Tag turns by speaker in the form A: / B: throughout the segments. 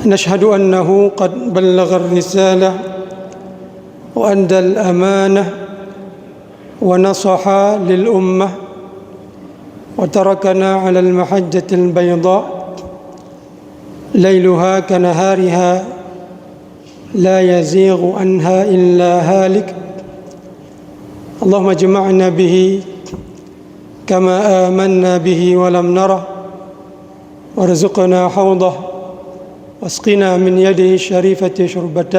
A: نشهد أنه قد بلغ الرسالة وأدى الأمانة ونصح للأمة وتركنا على المحجة البيضاء ليلها كنهارها لا يزيغ عنها إلا هالك اللهم اجمعنا به كما آمنا به ولم نره وارزقنا حوضه واسقنا من يده الشريفة شربة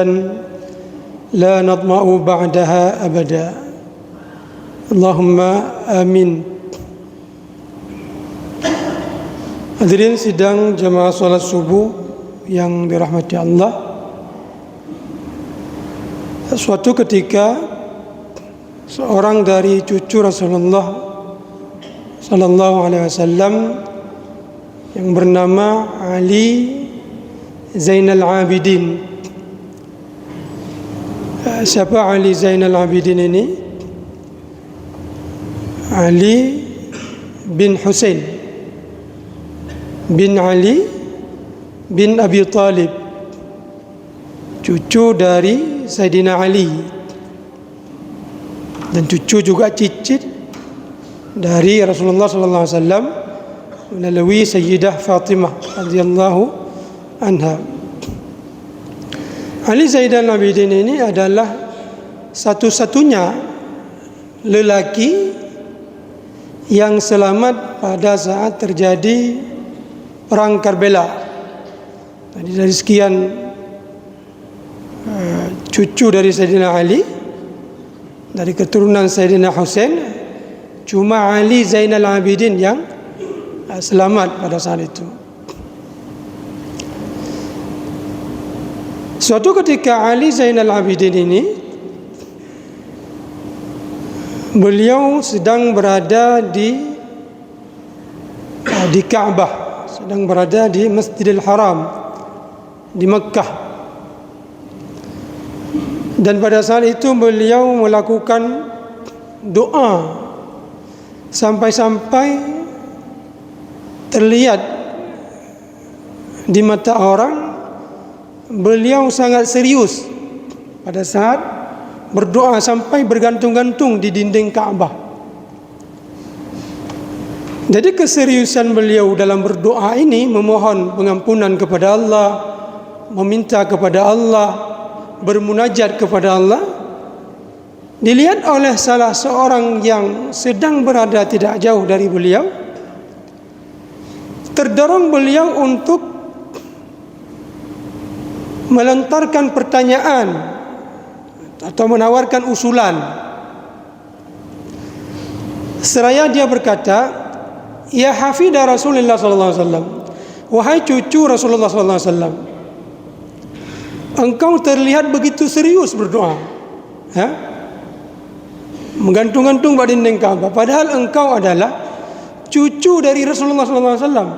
A: لا نظمأ بعدها أبدا اللهم آمين. Hadirin sidang jamaah salat subuh yang dirahmati Allah. Suatu ketika seorang dari cucu Rasulullah sallallahu alaihi wasallam yang bernama Ali Zainal Abidin. Siapa Ali Zainal Abidin ini? Ali bin Husain bin Ali bin Abi Talib, cucu dari Sayyidina Ali, dan cucu juga cicit dari Rasulullah sallallahu alaihi wasallam melalui Sayyidah Fatimah radhiyallahu anha. Ali Zainal Abidin ini adalah satu-satunya lelaki yang selamat pada saat terjadi perang Karbala. Jadi dari sekian cucu dari Sayyidina Ali, dari keturunan Sayyidina Husain, cuma Ali Zainal Abidin yang selamat pada saat itu. Suatu ketika Ali Zainal Abidin ini, beliau sedang berada di Ka'bah, sedang berada di Masjidil Haram di Mekah. Dan pada saat itu beliau melakukan doa sampai-sampai terlihat di mata orang beliau sangat serius pada saat berdoa sampai bergantung-gantung di dinding Ka'bah. Jadi keseriusan beliau dalam berdoa ini, memohon pengampunan kepada Allah, meminta kepada Allah, bermunajat kepada Allah, dilihat oleh salah seorang yang sedang berada tidak jauh dari beliau. Terdorong beliau untuk melontarkan pertanyaan atau menawarkan usulan. Seraya dia berkata, "Ya hafidah Rasulullah sallallahu alaihi wasallam, wahai cucu Rasulullah sallallahu alaihi wasallam, engkau terlihat begitu serius berdoa, menggantung-gantung pada dinding Ka'bah, padahal engkau adalah cucu dari Rasulullah sallallahu alaihi wasallam.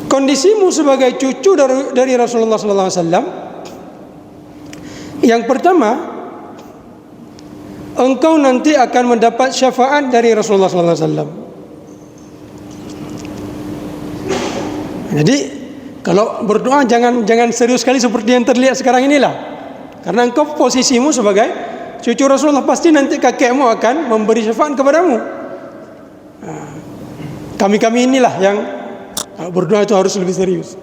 A: Kondisimu sebagai cucu dari Rasulullah sallallahu alaihi wasallam, yang pertama, engkau nanti akan mendapat syafaat dari Rasulullah sallallahu alaihi wasallam. Jadi kalau berdoa jangan serius sekali seperti yang terlihat sekarang inilah. Karena engkau posisimu sebagai cucu Rasulullah, pasti nanti kakekmu akan memberi syafaat kepadamu. Kami inilah yang berdoa itu harus lebih serius.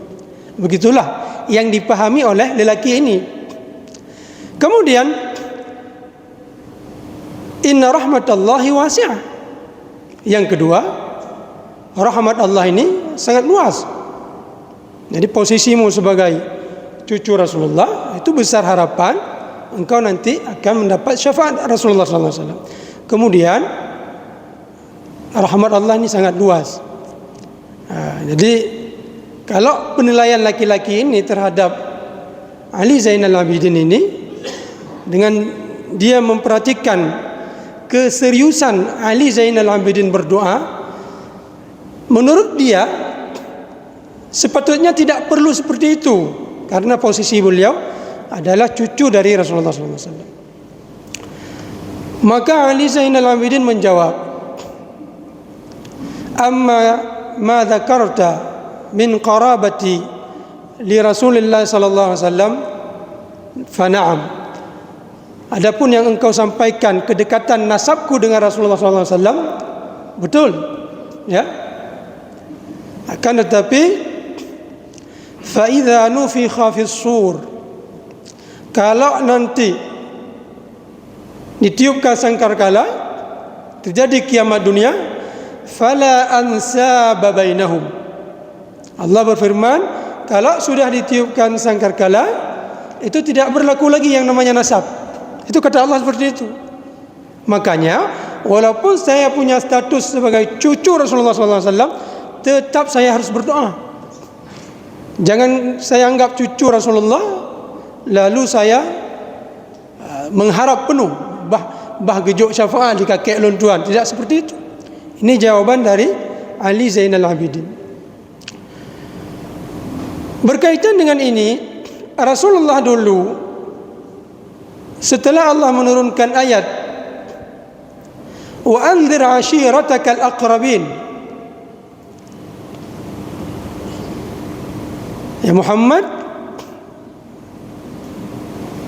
A: Begitulah yang dipahami oleh lelaki ini. Kemudian, inna rahmatallahi wasi'ah. Yang kedua, rahmat Allah ini sangat luas. Jadi posisimu sebagai cucu Rasulullah itu besar harapan engkau nanti akan mendapat syafaat Rasulullah SAW. Kemudian rahmat Allah ini sangat luas. Jadi kalau penilaian laki-laki ini terhadap Ali Zainal Abidin ini, dengan dia memperhatikan keseriusan Ali Zainal Abidin berdoa, menurut dia sepatutnya tidak perlu seperti itu, karena posisi beliau adalah cucu dari Rasulullah SAW. Maka Ali Zainal Abidin menjawab, Amma ma dzakarta min qarabati li Rasulillah sallallahu alaihi wasallam fa na'am. Adapun yang engkau sampaikan kedekatan nasabku dengan Rasulullah sallallahu alaihi wasallam, betul. Ya. Akan tetapi fa idza nufikha fis sur, kalau nanti ditiupkan sangkakala, terjadi kiamat dunia, fala ansaba bainahum. Allah berfirman, kalau sudah ditiupkan sangkakala, itu tidak berlaku lagi yang namanya nasab. Itu kata Allah seperti itu. Makanya walaupun saya punya status sebagai cucu Rasulullah SAW, tetap saya harus berdoa. Jangan saya anggap cucu Rasulullah lalu saya mengharap penuh gejuk syafaat di kakek lontuan. Tidak seperti itu. Ini jawaban dari Ali Zainal Abidin. Berkaitan dengan ini, Rasulullah dulu setelah Allah menurunkan ayat wa anzir ashiratakal aqrabin, ya Muhammad,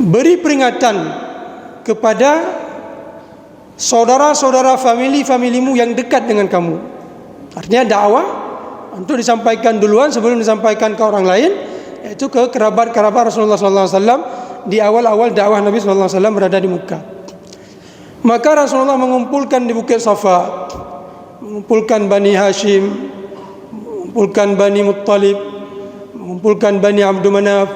A: beri peringatan kepada saudara-saudara familimu yang dekat dengan kamu. Artinya dakwah untuk disampaikan duluan sebelum disampaikan ke orang lain, yaitu ke kerabat-kerabat Rasulullah SAW di awal-awal dakwah Nabi SAW berada di Mekah. Maka Rasulullah mengumpulkan di Bukit Safa, mengumpulkan Bani Hashim, mengumpulkan Bani Muttalib, mengumpulkan Bani Abdul Manaf.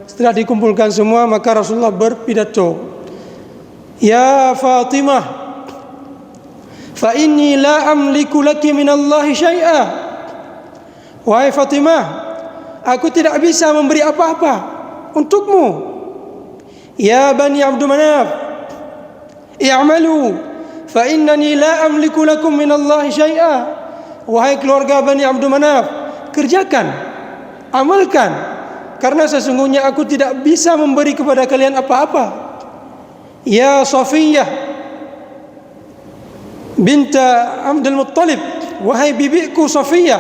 A: Setelah dikumpulkan semua, maka Rasulullah berpidato, ya Fatimah, fa inni la amliku laki minallahi syai'a. Wahai Fatimah, aku tidak bisa memberi apa-apa untukmu. Ya Bani Abdul Manaf, i'malu fa innani la amliku lakum minallahi syai'a. Wahai keluarga Bani Abdul Manaf, kerjakan, amalkan, karena sesungguhnya aku tidak bisa memberi kepada kalian apa-apa. Ya Safiyah binta Abdul Muttalib, wahai bibiku Safiyah,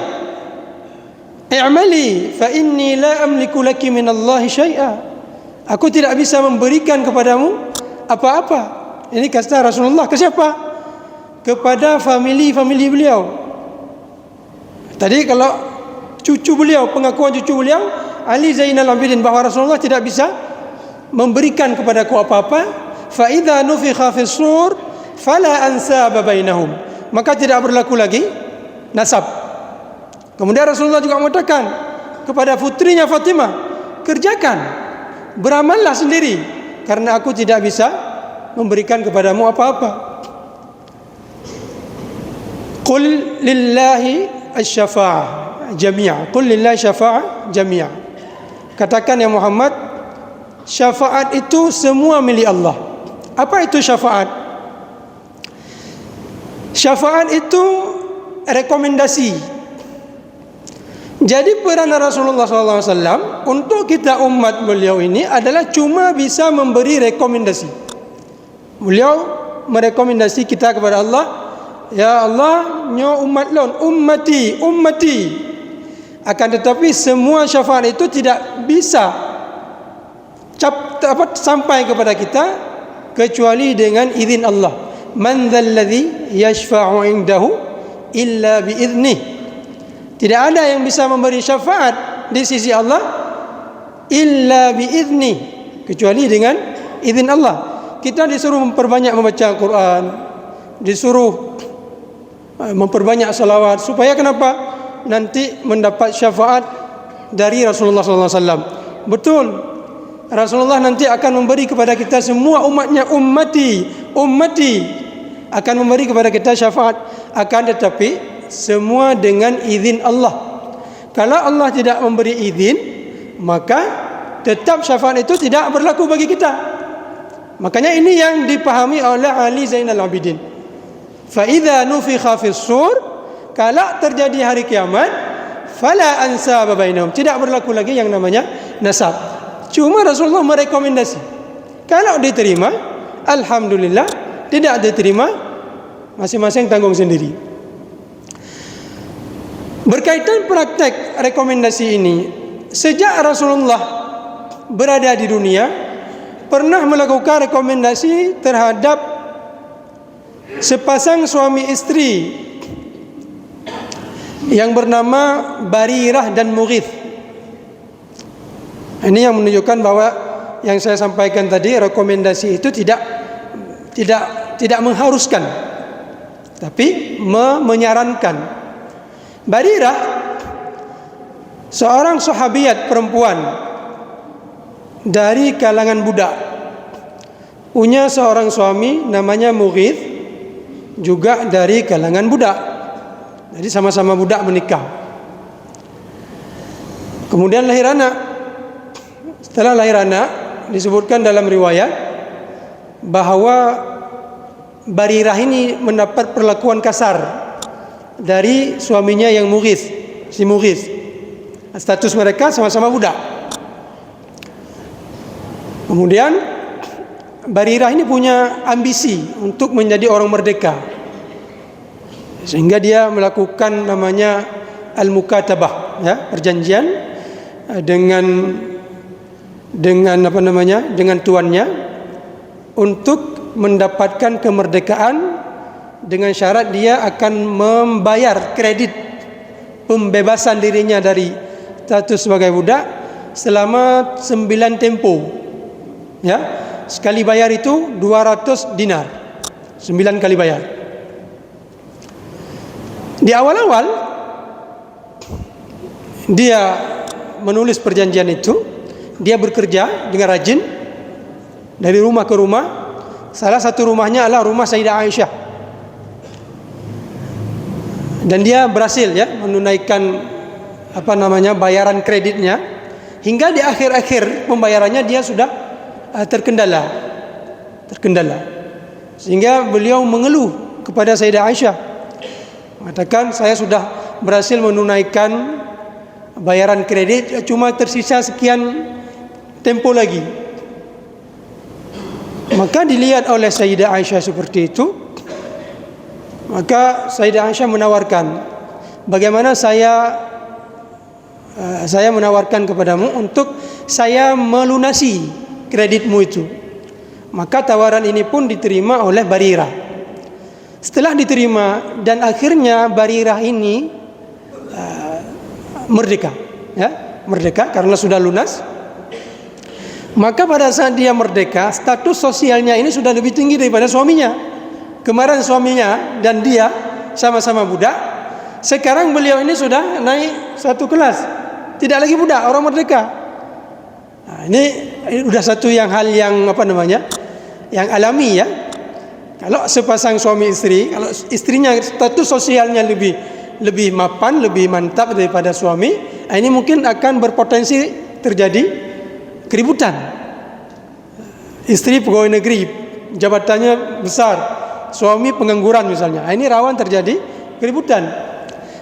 A: i'mali fa inni la amliku laki minallahi syai'a. Aku tidak bisa memberikan kepadamu apa-apa. Ini kata Rasulullah ke siapa? Kepada famili beliau. Tadi kalau cucu beliau, pengakuan cucu beliau Ali Zainal Abidin, bahwa Rasulullah tidak bisa memberikan kepadaku apa-apa. Fa idza nufikha fis sur fala ansaba bainahum, maka tidak berlaku lagi nasab. Kemudian Rasulullah juga mengatakan kepada putrinya Fatimah, kerjakan, beramallah sendiri, karena aku tidak bisa memberikan kepadamu apa-apa. Qul lillahi asy-syafa'ah jami'a. Qul lillahi syafa'ah jami'a. Katakan ya Muhammad, syafaat itu semua milik Allah. Apa itu syafaat? Syafaat itu rekomendasi. Jadi peran Rasulullah SAW untuk kita umat beliau ini adalah cuma bisa memberi rekomendasi. Beliau merekomendasi kita kepada Allah, ya Allah, nyo umat lon, ummati. Akan tetapi semua syafaat itu tidak bisa sampai kepada kita kecuali dengan izin Allah. Man dzalladzi yashfa'u 'indahu illa biiznih. Tidak ada yang bisa memberi syafaat di sisi Allah illa biizni, kecuali dengan izin Allah. Kita disuruh memperbanyak membaca Al-Quran, disuruh memperbanyak salawat, supaya kenapa? Nanti mendapat syafaat dari Rasulullah SAW. Betul, Rasulullah nanti akan memberi kepada kita semua umatnya, ummati, akan memberi kepada kita syafaat. Akan tetapi semua dengan izin Allah. Kalau Allah tidak memberi izin, maka tetap syafaat itu tidak berlaku bagi kita. Makanya ini yang dipahami oleh Ali Zainal Abidin. Fa idza nufikha fis sur, kalau terjadi hari kiamat, fala ansaba bainahum, tidak berlaku lagi yang namanya nasab. Cuma Rasulullah merekomendasi. Kalau diterima, alhamdulillah. Tidak diterima, masing-masing tanggung sendiri. Berkaitan praktek rekomendasi ini, sejak Rasulullah berada di dunia pernah melakukan rekomendasi terhadap sepasang suami istri yang bernama Barirah dan Mughith. Ini yang menunjukkan bahwa yang saya sampaikan tadi, rekomendasi itu tidak mengharuskan, tapi menyarankan. Barirah seorang sahabiyat perempuan dari kalangan budak, punya seorang suami namanya Mughith, juga dari kalangan budak. Jadi sama-sama budak menikah. Kemudian lahir anak. Setelah lahir anak, disebutkan dalam riwayat bahwa Barirah ini mendapat perlakuan kasar dari suaminya yang Mughith, si Mughith. Status mereka sama-sama budak. Kemudian Barirah ini punya ambisi untuk menjadi orang merdeka, sehingga dia melakukan namanya al-mukatabah, ya, perjanjian dengan tuannya untuk mendapatkan kemerdekaan, dengan syarat dia akan membayar kredit pembebasan dirinya dari status sebagai budak selama 9 tempo. Ya, sekali bayar itu 200 dinar. 9 kali bayar. Di awal-awal dia menulis perjanjian itu, dia bekerja dengan rajin dari rumah ke rumah. Salah satu rumahnya adalah rumah Sayyidah Aisyah. Dan dia berhasil, ya, menunaikan bayaran kreditnya, hingga di akhir-akhir pembayarannya dia sudah terkendala. Sehingga beliau mengeluh kepada Sayyidah Aisyah, mengatakan, saya sudah berhasil menunaikan bayaran kredit, cuma tersisa sekian tempo lagi. Maka dilihat oleh Sayyidah Aisyah seperti itu, maka Sayyidah Aisyah menawarkan, bagaimana saya menawarkan kepadamu untuk saya melunasi kreditmu itu. Maka tawaran ini pun diterima oleh Barirah. Setelah diterima, dan akhirnya Barirah ini merdeka, ya, merdeka karena sudah lunas. Maka pada saat dia merdeka, status sosialnya ini sudah lebih tinggi daripada suaminya. Kemarin suaminya dan dia sama-sama budak, sekarang beliau ini sudah naik satu kelas, tidak lagi budak, orang merdeka. Nah, ini sudah satu hal yang yang alami, ya. Kalau sepasang suami istri, kalau istrinya status sosialnya lebih mapan, lebih mantap daripada suami, ini mungkin akan berpotensi terjadi keributan. Istri pegawai negeri, jabatannya besar, suami pengangguran misalnya, ini rawan terjadi keributan.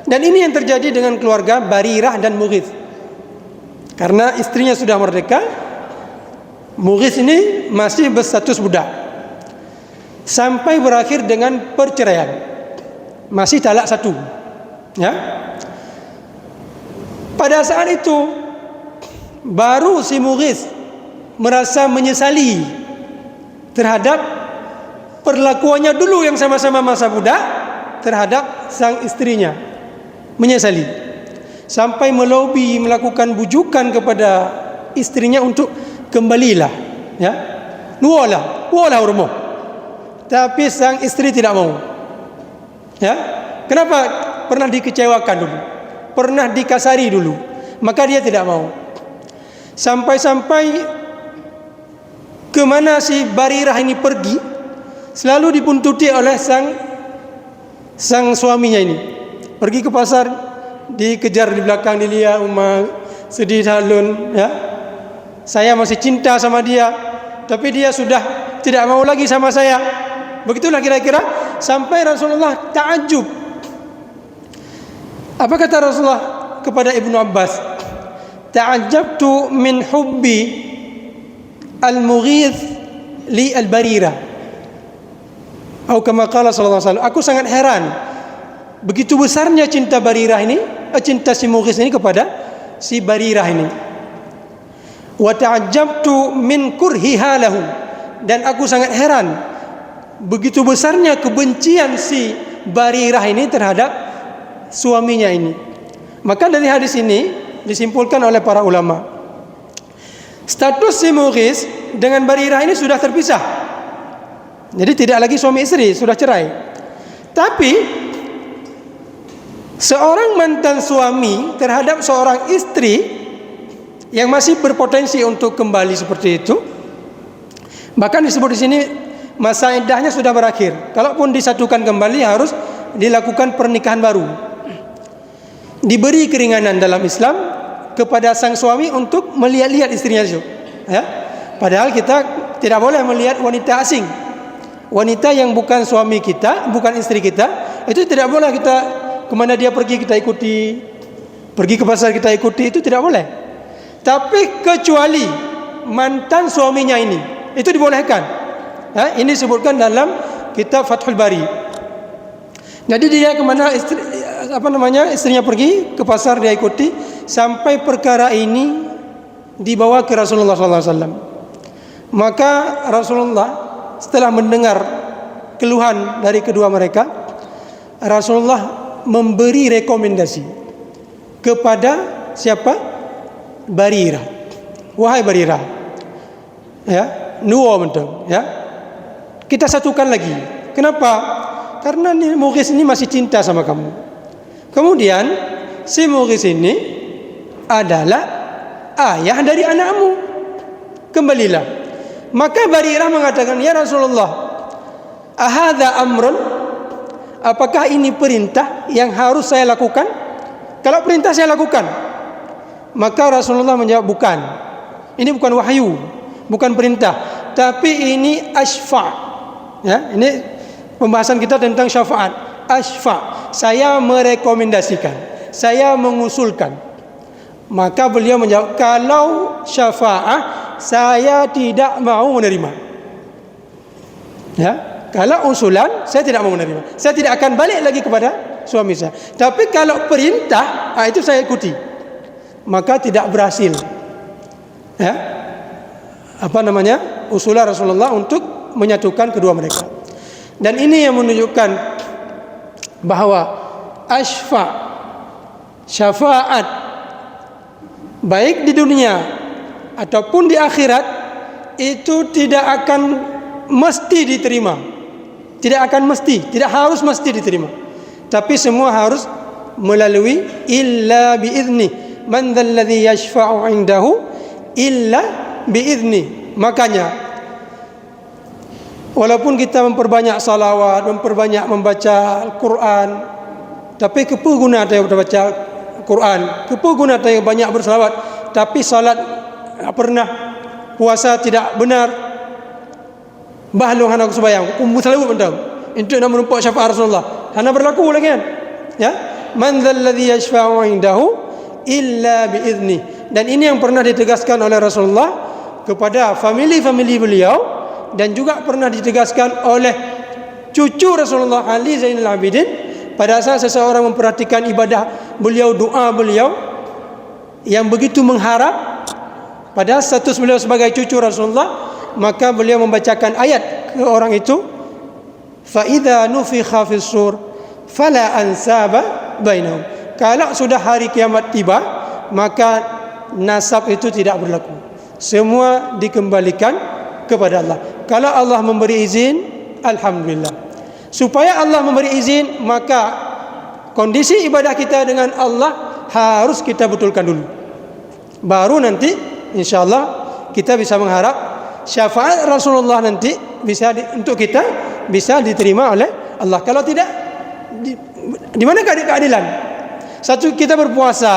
A: Dan ini yang terjadi dengan keluarga Barirah dan Mughith. Karena istrinya sudah merdeka, Mughith ini masih berstatus budak, sampai berakhir dengan perceraian. Masih talak 1, ya. Pada saat itu baru si Mughith merasa menyesali terhadap perlakuannya dulu yang sama-sama masa budak terhadap sang istrinya. Menyesali sampai melobi, melakukan bujukan kepada istrinya untuk kembalilah, ya, nualah urmo. Tapi sang istri tidak mau, ya. Kenapa? Pernah dikecewakan dulu, pernah dikasari dulu, maka dia tidak mau. Sampai kemana si Barirah ini pergi, selalu dibuntuti oleh sang suaminya ini. Pergi ke pasar, dikejar di belakang, dilihat, sedih halun, ya. Saya masih cinta sama dia, tapi dia sudah tidak mau lagi sama saya. Begitulah kira-kira, sampai Rasulullah ta'ajub. Apa kata Rasulullah kepada Ibnu Abbas? Ta'ajabtu min hubbi al-Mughith li al-Barirah. Atau kama qala sallallahu alaihi wasallam, aku sangat heran begitu besarnya cinta Barirah ini, cinta si Mughis ini kepada si Barirah ini. Wa ta'ajjabtu min kurhiha lahu, dan aku sangat heran begitu besarnya kebencian si Barirah ini terhadap suaminya ini. Maka dari hadis ini disimpulkan oleh para ulama, status si Mughis dengan Barirah ini sudah terpisah. Jadi tidak lagi suami istri, sudah cerai. Tapi seorang mantan suami terhadap seorang istri yang masih berpotensi untuk kembali seperti itu, bahkan disebut di sini masa iddahnya sudah berakhir. Kalaupun disatukan kembali harus dilakukan pernikahan baru. Diberi keringanan dalam Islam kepada sang suami untuk melihat-lihat istrinya itu. Ya? Padahal kita tidak boleh melihat wanita asing, wanita yang bukan suami kita, bukan istri kita, itu tidak boleh kita kemana dia pergi kita ikuti, pergi ke pasar kita ikuti, itu tidak boleh. Tapi kecuali mantan suaminya ini, itu dibolehkan. Ini disebutkan dalam kitab Fathul Bari. Jadi dia kemana istrinya pergi ke pasar dia ikuti, sampai perkara ini dibawa ke Rasulullah SAW. Maka Rasulullah setelah mendengar keluhan dari kedua mereka, Rasulullah memberi rekomendasi kepada siapa? Barirah. Wahai Barirah, ya, nuwo mentung, ya, kita satukan lagi. Kenapa? Karena Mughis ini masih cinta sama kamu. Kemudian si Mughis ini adalah ayah dari anakmu. Kembalilah. Maka Barirah mengatakan, ya Rasulullah, ahadha amrun, apakah ini perintah yang harus saya lakukan? Kalau perintah saya lakukan. Maka Rasulullah menjawab, bukan. Ini bukan wahyu, bukan perintah, tapi ini asfa. Ya, ini pembahasan kita tentang syafaat. Asfa, saya merekomendasikan, saya mengusulkan. Maka beliau menjawab, kalau syafaat saya tidak mau menerima. Ya, kalau usulan saya tidak mau menerima. Saya tidak akan balik lagi kepada suami saya. Tapi kalau perintah, itu saya ikuti. Maka tidak berhasil, ya, usulan Rasulullah untuk menyatukan kedua mereka. Dan ini yang menunjukkan bahwa syafaat baik di dunia ataupun di akhirat itu tidak akan mesti diterima, tidak harus mesti diterima, tapi semua harus melalui illa biizni. Man dzalladzi yashfa'u 'indahu illa biizni. Makanya walaupun kita memperbanyak salawat, memperbanyak membaca Al-Quran, tapi kepa guna kita baca Quran, kepa guna kita banyak bersalawat, tapi salat tak pernah, puasa tidak benar, bahlung hana sembahyang, selalu bentang untuk nak menumpak syafaat Rasulullah, hana berlaku lagi kan? Ya, man dzalladzi yashfa'u 'indahu illa biizni. Dan ini yang pernah ditegaskan oleh Rasulullah kepada famili-famili beliau, dan juga pernah ditegaskan oleh cucu Rasulullah Ali Zainal Abidin pada saat seseorang memperhatikan ibadah beliau, doa beliau yang begitu mengharap pada status beliau sebagai cucu Rasulullah, maka beliau membacakan ayat ke orang itu, fa idza nufikha fis sur fala ansaba bainahum. Kalau sudah hari kiamat tiba, maka nasab itu tidak berlaku. Semua dikembalikan kepada Allah. Kalau Allah memberi izin, alhamdulillah. Supaya Allah memberi izin, maka kondisi ibadah kita dengan Allah harus kita betulkan dulu. Baru nanti insyaallah kita bisa mengharap syafaat Rasulullah nanti bisa untuk kita bisa diterima oleh Allah. Kalau tidak, di mana keadilan? Satu kita berpuasa,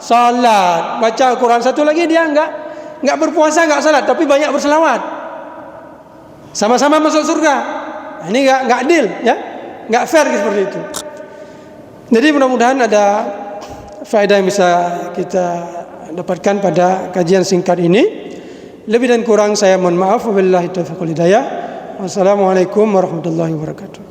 A: salat, baca Al-Quran. Satu lagi dia enggak berpuasa, enggak salat, tapi banyak berselawat. Sama-sama masuk surga. Ini enggak adil, ya, enggak fair seperti itu. Jadi mudah-mudahan ada faedah yang bisa kita dapatkan pada kajian singkat ini. Lebih dan kurang saya mohon maaf. Wabillahi taufiq wal hidayah. Wassalamualaikum warahmatullahi wabarakatuh.